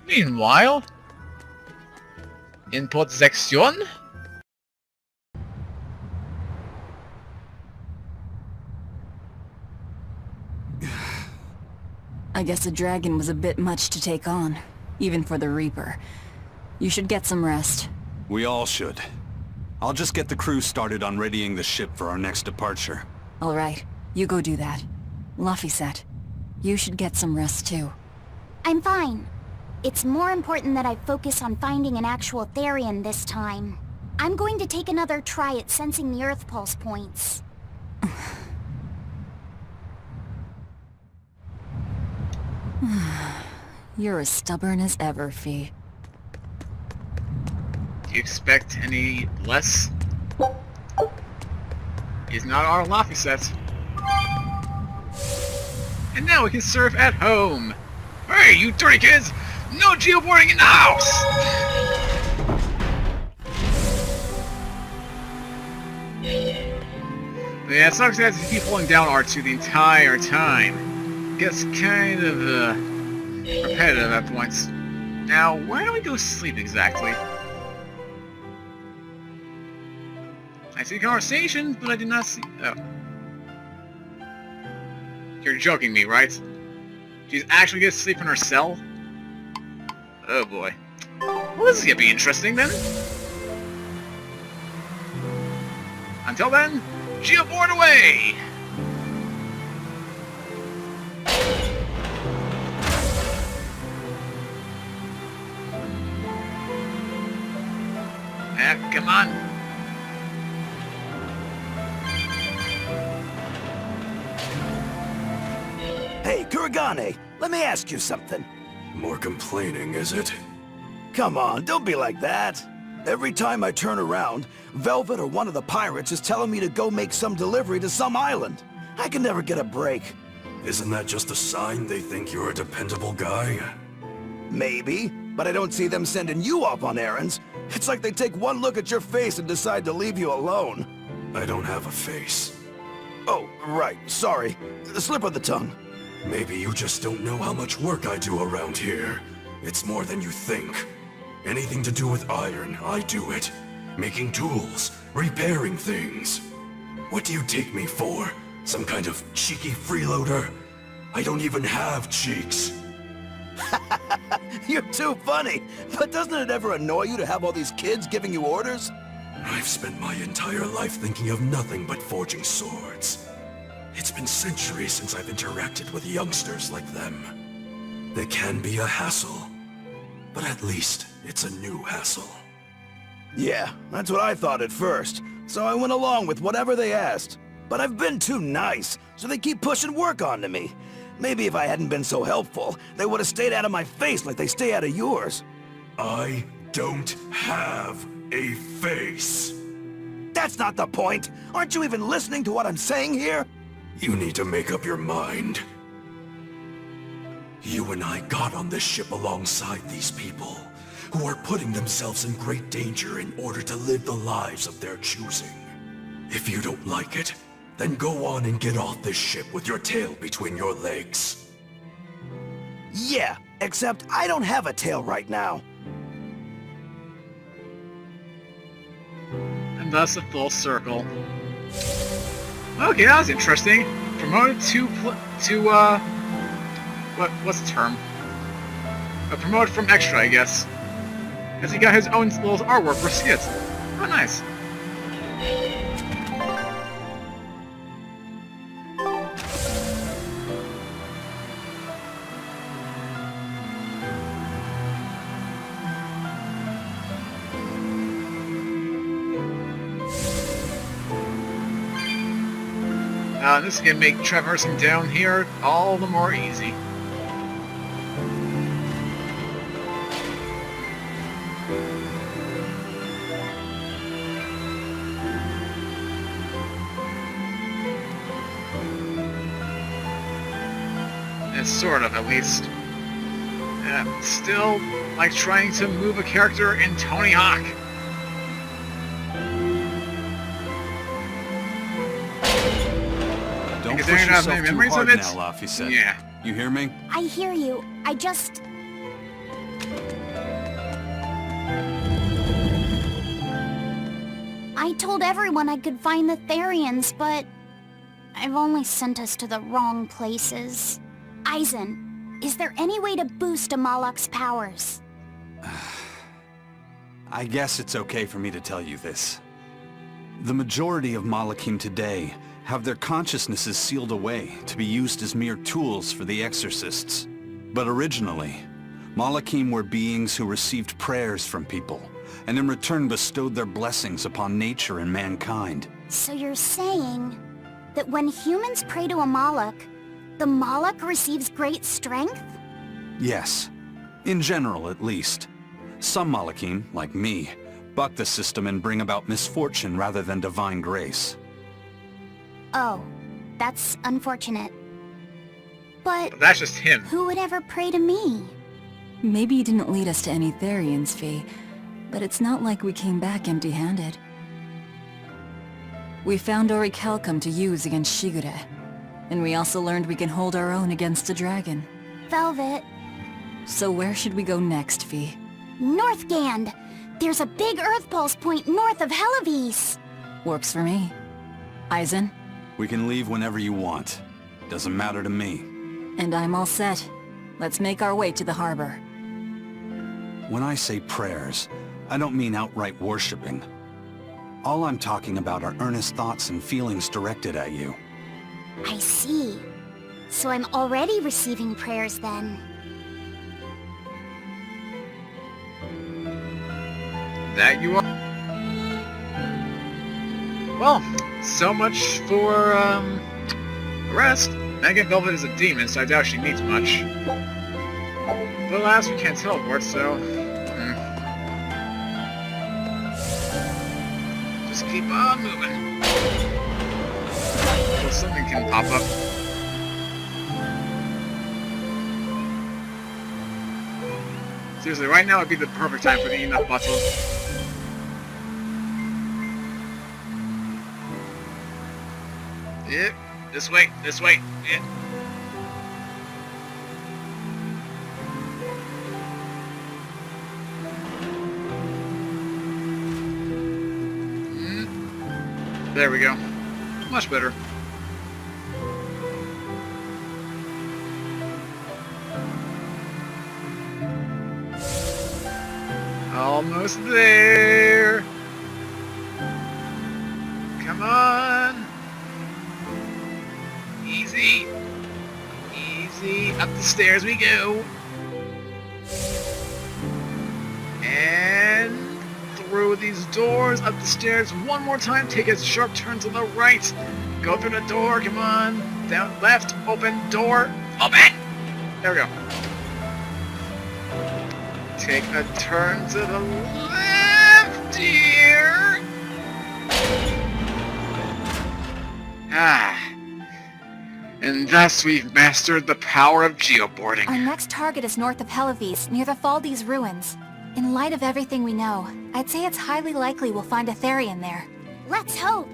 Meanwhile, in Port Section, I guess a dragon was a bit much to take on, even for the Reaper. You should get some rest. We all should. I'll just get the crew started on readying the ship for our next departure. All right, you go do that. Laphicet, you should get some rest too. I'm fine. It's more important that I focus on finding an actual Therian this time. I'm going to take another try at sensing the Earth Pulse points. You're as stubborn as ever, Fee. do you expect any less? He's not our Laphicet. And now we can surf at home! Hey, you dirty kids! No geoboarding in the house! But yeah, it sucks that to keep holding down R2 the entire time. Gets kind of repetitive at points. Now, where do we go sleep exactly? I see conversations, but I did not see... Oh. You're joking me, right? She's actually gonna sleep in her cell? Oh boy. Well, this is gonna be interesting then. Until then, geoboard away! Ah, come on. Hey, Kuragane, let me ask you something. More complaining, is it? Come on, don't be like that. Every time I turn around, Velvet or one of the pirates is telling me to go make some delivery to some island. I can never get a break. Isn't that just a sign they think you're a dependable guy? Maybe, but I don't see them sending you off on errands. It's like they take one look at your face and decide to leave you alone. I don't have a face. Oh, right, sorry. The slip of the tongue. Maybe you just don't know how much work I do around here. It's more than you think. Anything to do with iron, I do it. Making tools, repairing things. What do you take me for? Some kind of cheeky freeloader? I don't even have cheeks. You're too funny. But doesn't it ever annoy you to have all these kids giving you orders? I've spent my entire life thinking of nothing but forging swords. It's been centuries since I've interacted with youngsters like them. They can be a hassle, but at least it's a new hassle. Yeah, that's what I thought at first, so I went along with whatever they asked. But I've been too nice, so they keep pushing work onto me. Maybe if I hadn't been so helpful, they would have stayed out of my face like they stay out of yours. I don't have a face. That's not the point! Aren't you even listening to what I'm saying here? You need to make up your mind. You and I got on this ship alongside these people, who are putting themselves in great danger in order to live the lives of their choosing. If you don't like it, then go on and get off this ship with your tail between your legs. Yeah, except I don't have a tail right now. And thus a full circle. Okay, that was interesting. Promoted what's the term? Promoted from extra, I guess. Because he got his own little artwork for skits. Oh, nice. This is gonna make traversing down here all the more easy. It's sort of, at least. Still, like trying to move a character in Tony Hawk. Don't because push I don't have yourself any too memories hard of it. now, Laffy said. Yeah. You hear me? I hear you. I told everyone I could find the Therians, but I've only sent us to the wrong places. Eisen, is there any way to boost a Malak's powers? I guess it's okay for me to tell you this. The majority of Malakim today have their consciousnesses sealed away to be used as mere tools for the Exorcists. But originally, Malakim were beings who received prayers from people, and in return bestowed their blessings upon nature and mankind. So you're saying that when humans pray to a Malak, the Malak receives great strength? Yes. In general, at least. Some Malakim, like me, buck the system and bring about misfortune rather than divine grace. Oh, that's unfortunate. But That's just him. who would ever pray to me? Maybe you didn't lead us to any Therians, Fee, but it's not like we came back empty-handed. We found orichalcum to use against Shigure, and we also learned we can hold our own against a dragon. Velvet. So where should we go next, Fee? Northgand! There's a big Earth Pulse point north of Helivis! Works for me. Eisen? We can leave whenever you want. Doesn't matter to me. And I'm all set. Let's make our way to the harbor. When I say prayers, I don't mean outright worshipping. All I'm talking about are earnest thoughts and feelings directed at you. I see. So I'm already receiving prayers then. That you are. Well, so much for, rest. Megan Velvet is a demon, so I doubt she needs much. But alas, we can't teleport, so... Just keep on moving. Well, something can pop up. Seriously, right now would be the perfect time for the enough bottle. Yep, this way, yeah. There we go. Much better. Almost there. Come on. Easy. Easy. Up the stairs we go. And through these doors, up the stairs one more time. Take a sharp turn to the right. Go through the door. Come on. Down left. Open. Door. Open. There we go. Take a turn to the left here. And thus we've mastered the power of geoboarding. Our next target is north of Helivis, near the Faldes ruins. In light of everything we know, I'd say it's highly likely we'll find a Therian there. Let's hope!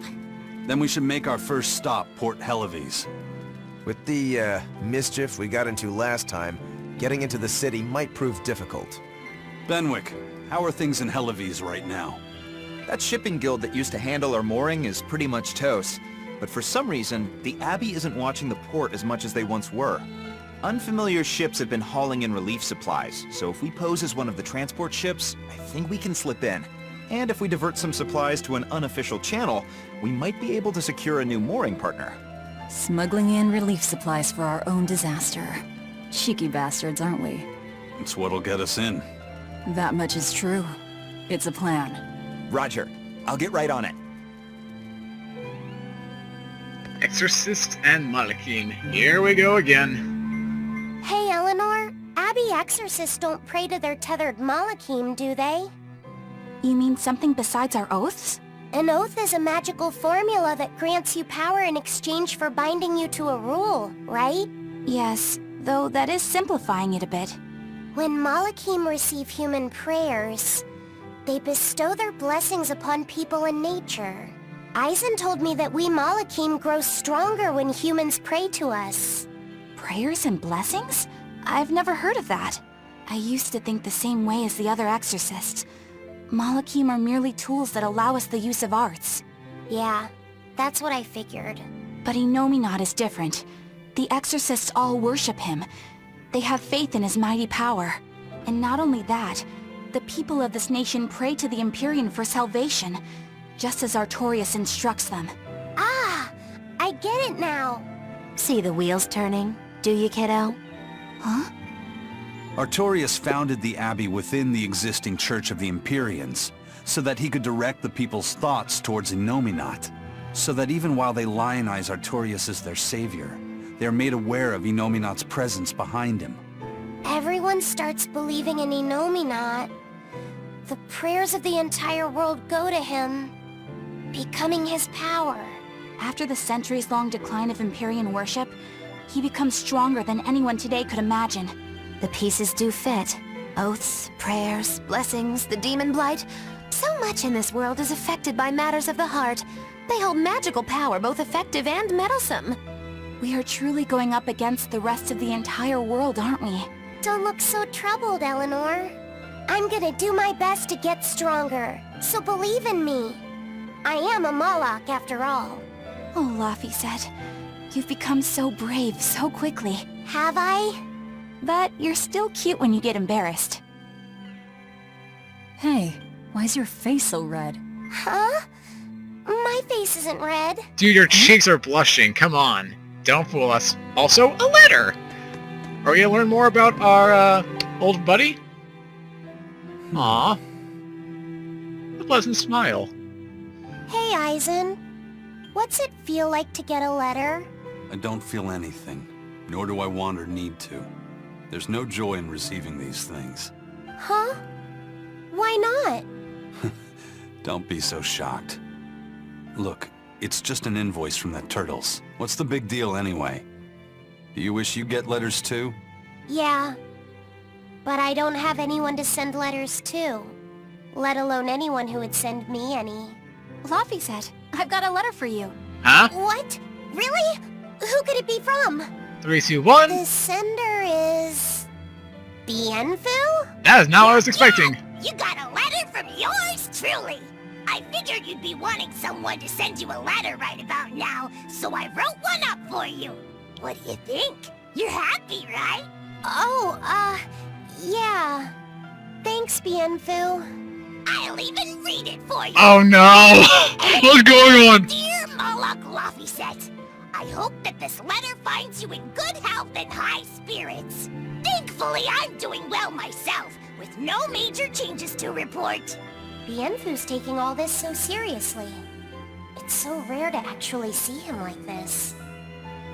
Then we should make our first stop, Port Helivis. With the, mischief we got into last time, getting into the city might prove difficult. Benwick, how are things in Helivis right now? That shipping guild that used to handle our mooring is pretty much toast. But for some reason, the Abbey isn't watching the port as much as they once were. Unfamiliar ships have been hauling in relief supplies, so if we pose as one of the transport ships, I think we can slip in. And if we divert some supplies to an unofficial channel, we might be able to secure a new mooring partner. Smuggling in relief supplies for our own disaster. Cheeky bastards, aren't we? It's what'll get us in. That much is true. It's a plan. Roger. I'll get right on it. Exorcists and Malakim. Here we go again. Hey, Eleanor. Abbey Exorcists don't pray to their tethered Malakim, do they? You mean something besides our oaths? An oath is a magical formula that grants you power in exchange for binding you to a rule, right? Yes, though that is simplifying it a bit. When Malakim receive human prayers, they bestow their blessings upon people and nature. Eisen told me that we Malakim grow stronger when humans pray to us. Prayers and blessings? I've never heard of that. I used to think the same way as the other Exorcists. Malakim are merely tools that allow us the use of arts. Yeah, that's what I figured. But Innominat is different. The Exorcists all worship him. They have faith in his mighty power. And not only that, the people of this nation pray to the Empyrean for salvation, just as Artorias instructs them. Ah, I get it now. See the wheels turning, do you, kiddo? Huh? Artorias founded the Abbey within the existing Church of the Empyreans, so that he could direct the people's thoughts towards Innominat, so that even while they lionize Artorias as their savior, they are made aware of Innominat's presence behind him. Everyone starts believing in Innominat. The prayers of the entire world go to him, becoming his power. After the centuries-long decline of Empyrean worship, he becomes stronger than anyone today could imagine. The pieces do fit. Oaths, prayers, blessings, the Daemonblight. So much in this world is affected by matters of the heart. They hold magical power, both effective and meddlesome. We are truly going up against the rest of the entire world, aren't we? Don't look so troubled, Eleanor. I'm gonna do my best to get stronger, so believe in me. I am a Malak, after all. Oh, Laphicet, you've become so brave so quickly. Have I? But you're still cute when you get embarrassed. Hey, why's your face so red? Huh? My face isn't red. Dude, your cheeks are blushing. Come on. Don't fool us. Also, a letter! Are we gonna learn more about our, old buddy? Aww. A pleasant smile. Hey, Eisen. What's it feel like to get a letter? I don't feel anything, nor do I want or need to. There's no joy in receiving these things. Huh? Why not? Don't be so shocked. Look, it's just an invoice from the turtles. What's the big deal anyway? Do you wish you get letters too? Yeah. But I don't have anyone to send letters to. Let alone anyone who would send me any. Laphicet, I've got a letter for you. Huh? What? Really? Who could it be from? 3, 2, 1. The sender is... Bienfu? That is not what I was expecting. You got a letter from yours truly. I figured you'd be wanting someone to send you a letter right about now, so I wrote one up for you. What do you think? You're happy, right? Oh, yeah. Thanks, Bienfu. I'll even read it for you. Oh no! What's going on? Dear Malak Laphicet, I hope that this letter finds you in good health and high spirits. Thankfully, I'm doing well myself, with no major changes to report. Bienfu's taking all this so seriously. It's so rare to actually see him like this.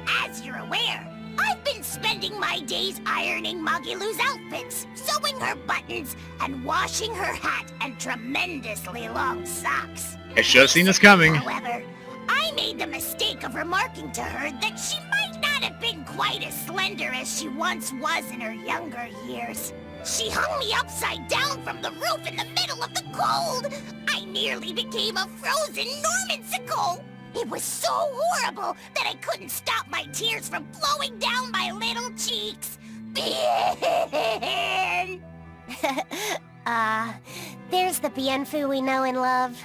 As you're aware, I've been spending my days ironing Magilu's outfits, sewing her buttons, and washing her hat and tremendously long socks. I should have seen this coming. However, I made the mistake of remarking to her that she might not have been quite as slender as she once was in her younger years. She hung me upside down from the roof in the middle of the cold. I nearly became a frozen Normansicle. It was so horrible that I couldn't stop my tears from flowing down my little cheeks. Bien! There's the Bienfu we know and love.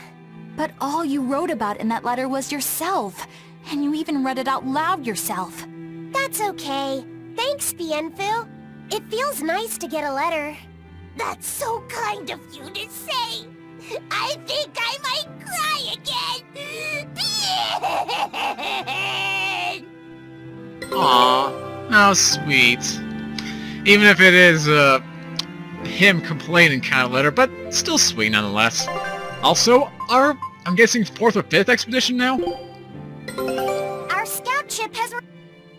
But all you wrote about in that letter was yourself. And you even read it out loud yourself. That's okay. Thanks, Bienfu. It feels nice to get a letter. That's so kind of you to say. I think I might cry again. Aww, how sweet. Even if it is, him complaining kind of letter, but still sweet nonetheless. Also, I'm guessing 4th or 5th expedition now? Our scout ship has... And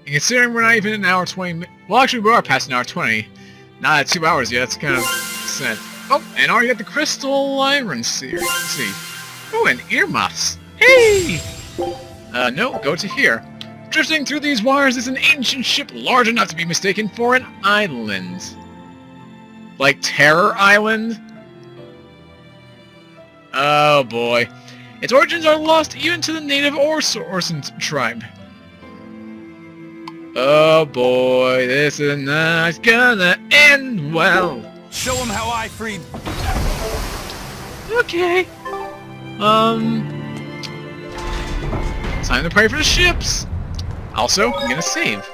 considering we're not even an hour 20 well, actually, we are past an hour 20. Not at 2 hours yet, it's kind of sad. Oh, and already got the crystal iron seer. Let's see. Oh, and earmuffs. Hey! No, go to here. Drifting through these waters is an ancient ship large enough to be mistaken for an island. Like Terror Island? Oh boy. Its origins are lost even to the native Orson tribe. Oh boy, this is not gonna end well. Show them how I freed... Okay. Time to pray for the ships. Also, I'm gonna save.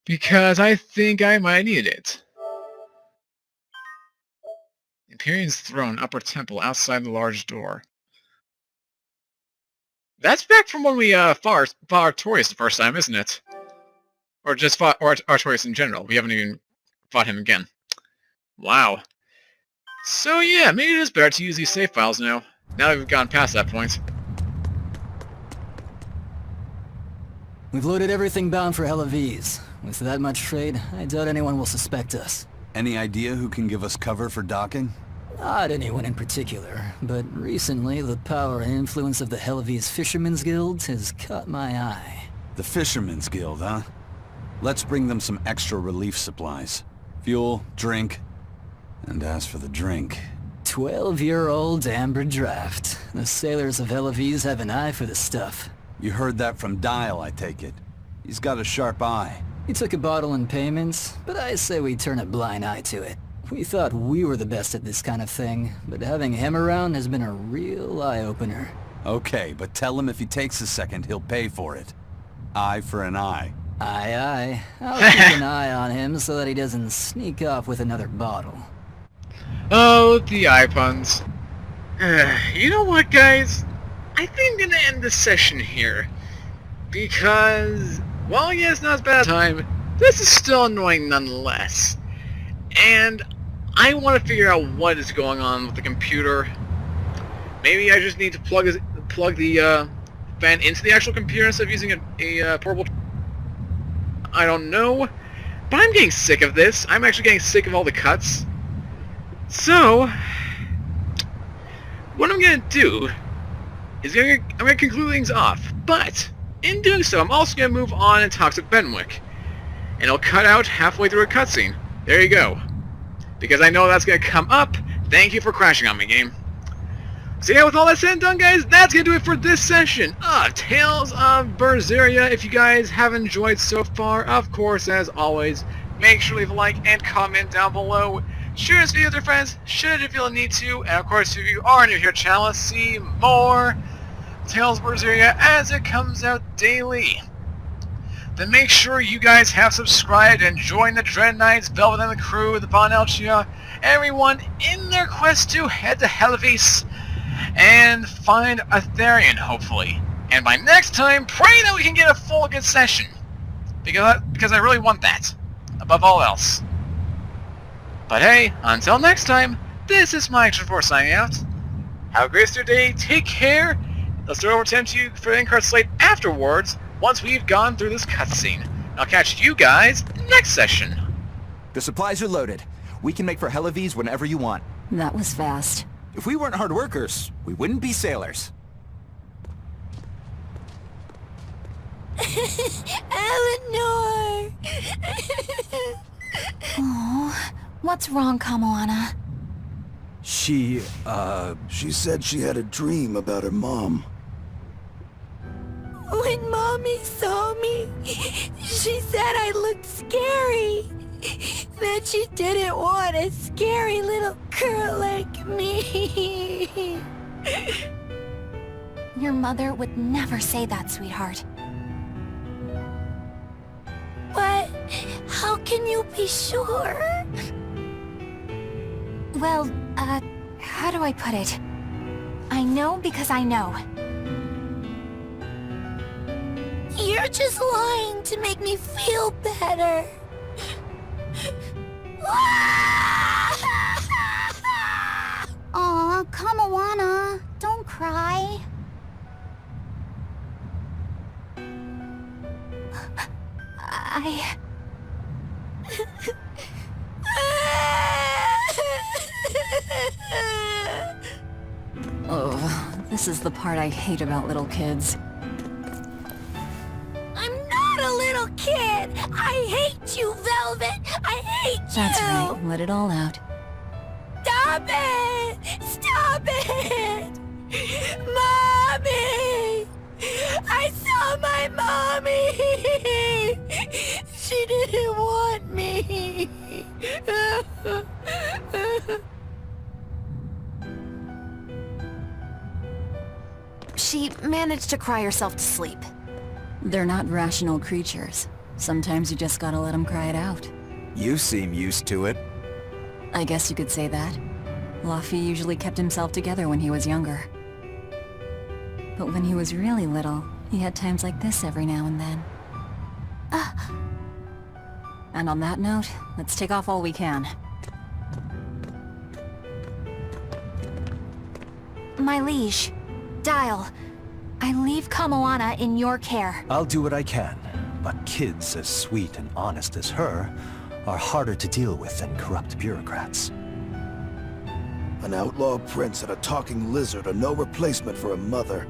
Because I think I might need it. Imperium's throne, upper temple, outside the large door. That's back from when we fought Artorias the first time, isn't it? Or just fought Artorias in general. We haven't even fought him again. Wow. So yeah, maybe it is better to use these save files now that we've gone past that point. We've loaded everything bound for Helavis. With that much trade, I doubt anyone will suspect us. Any idea who can give us cover for docking? Not anyone in particular, but recently the power and influence of the Helavis Fishermen's Guild has caught my eye. The Fishermen's Guild, huh? Let's bring them some extra relief supplies. Fuel, drink, and as for the drink... 12-year-old amber draft. The sailors of Helavis have an eye for the stuff. You heard that from Dial, I take it. He's got a sharp eye. He took a bottle in payments, but I say we turn a blind eye to it. We thought we were the best at this kind of thing, but having him around has been a real eye-opener. Okay, but tell him if he takes a second, he'll pay for it. Eye for an eye. Aye, aye. I'll keep an eye on him so that he doesn't sneak off with another bottle. Oh, the eye puns. You know what, guys? I think I'm gonna end this session here. Because, while yes, not as bad a time, this is still annoying nonetheless. And I want to figure out what is going on with the computer. Maybe I just need to plug the fan into the actual computer instead of using a portable... I don't know. But I'm getting sick of this. I'm actually getting sick of all the cuts. So, what I'm going to do is I'm going to conclude things off. But, in doing so, I'm also going to move on and talk to Benwick. And it'll cut out halfway through a cutscene. There you go. Because I know that's going to come up. Thank you for crashing on me, game. So yeah, with all that said and done, guys, that's going to do it for this session of Tales of Berseria. If you guys have enjoyed so far, of course, as always, make sure to leave a like and comment down below. Share this video with your friends, should if you feel a need to. And of course, if you are new here to the channel, see more Tales of Berseria as it comes out daily. Then make sure you guys have subscribed and joined the Dread Knights, Velvet and the crew, the Von Elchia, everyone in their quest to head to Helavis and find a Therian, hopefully. And by next time, pray that we can get a full good session. Because I really want that, above all else. But hey, until next time, this is my Exorcist signing out. Have a great day, take care. Let's throw over to you for the in-card slate afterwards, once we've gone through this cutscene. I'll catch you guys next session. The supplies are loaded. We can make for Helavis whenever you want. That was fast. If we weren't hard workers, we wouldn't be sailors. Eleanor! Oh, what's wrong, Kamoana? She said she had a dream about her mom. When Mommy saw me, she said I looked scary. That she didn't want a scary little girl like me. Your mother would never say that, sweetheart. But how can you be sure? Well, how do I put it? I know because I know. You're just lying to make me feel better. Aw, Kamoana, don't cry. Oh, this is the part I hate about little kids. I'm not a little kid! I hate you, Velvet! I hate you! That's right, let it all out. Stop it! Stop it! Mommy! I saw my mommy! She didn't want me! She managed to cry herself to sleep. They're not rational creatures. Sometimes you just gotta let them cry it out. You seem used to it. I guess you could say that. Luffy usually kept himself together when he was younger. But when he was really little, he had times like this every now and then. And on that note, let's take off all we can. My liege, Dial, I leave Kamoana in your care. I'll do what I can, but kids as sweet and honest as her are harder to deal with than corrupt bureaucrats. An outlaw prince and a talking lizard are no replacement for a mother.